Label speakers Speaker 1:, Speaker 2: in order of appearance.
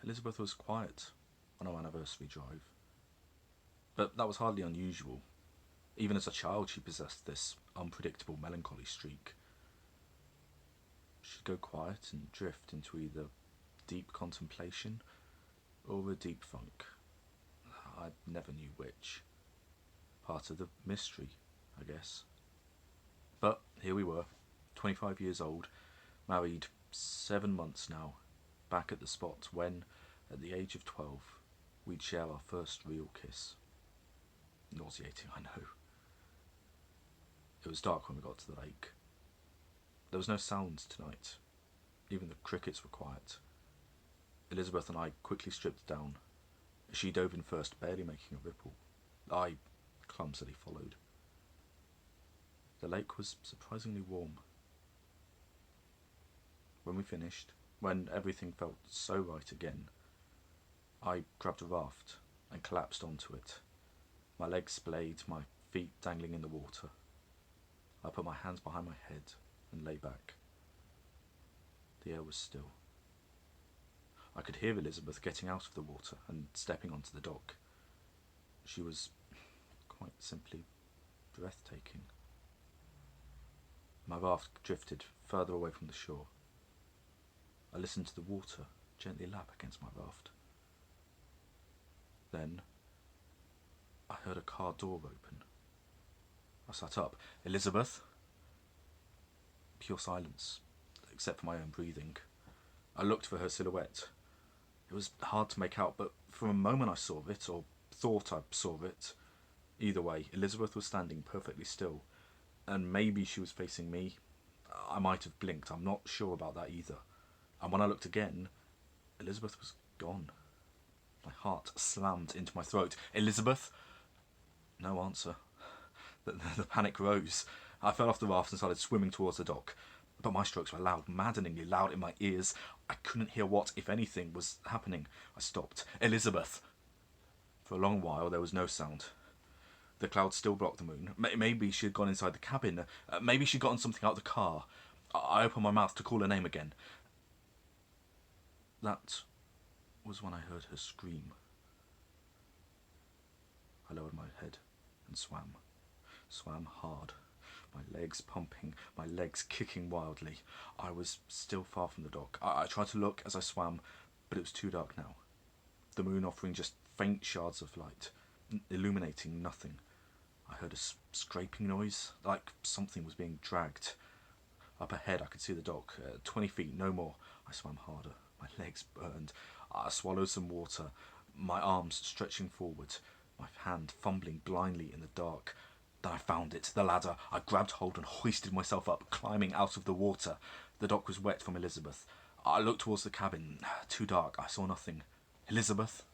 Speaker 1: Elizabeth was quiet on our anniversary drive. But that was hardly unusual. Even as a child, she possessed this unpredictable melancholy streak. She'd go quiet and drift into either deep contemplation or a deep funk. I never knew which. Part of the mystery, I guess. But here we were, 25 years old, married 7 months now, back at the spot when, at the age of 12, we'd share our first real kiss. Nauseating, I know. It was dark when we got to the lake. There was no sound tonight. Even the crickets were quiet. Elizabeth and I quickly stripped down. She dove in first, barely making a ripple. I clumsily followed. The lake was surprisingly warm. When we finished, when everything felt so right again, I grabbed a raft and collapsed onto it. My legs splayed, my feet dangling in the water. I put my hands behind my head and lay back. The air was still. I could hear Elizabeth getting out of the water and stepping onto the dock. She was quite simply breathtaking. My raft drifted further away from the shore. I listened to the water gently lap against my raft. Then I heard a car door open. I sat up. Elizabeth? Pure silence, except for my own breathing. I looked for her silhouette. It was hard to make out, but for a moment I saw it, or thought I saw it. Either way, Elizabeth was standing perfectly still, and maybe she was facing me. I might have blinked, I'm not sure about that either. And when I looked again, Elizabeth was gone. My heart slammed into my throat. Elizabeth? No answer. The panic rose. I fell off the raft and started swimming towards the dock. But my strokes were loud, maddeningly loud in my ears. I couldn't hear what, if anything, was happening. I stopped. Elizabeth! For a long while there was no sound. The clouds still blocked the moon. Maybe she had gone inside the cabin. Maybe she'd gotten something out of the car. I opened my mouth to call her name again. That was when I heard her scream. I lowered my head and swam. Swam hard. My legs pumping, my legs kicking wildly. I was still far from the dock. I tried to look as I swam, but it was too dark now. The moon offering just faint shards of light, illuminating nothing. I heard a scraping noise, like something was being dragged. Up ahead I could see the dock, 20 feet, no more. I swam harder. My legs burned. I swallowed some water, my arms stretching forward, my hand fumbling blindly in the dark. Then I found it, the ladder. I grabbed hold and hoisted myself up, climbing out of the water. The dock was wet from Elizabeth. I looked towards the cabin. Too dark. I saw nothing. Elizabeth?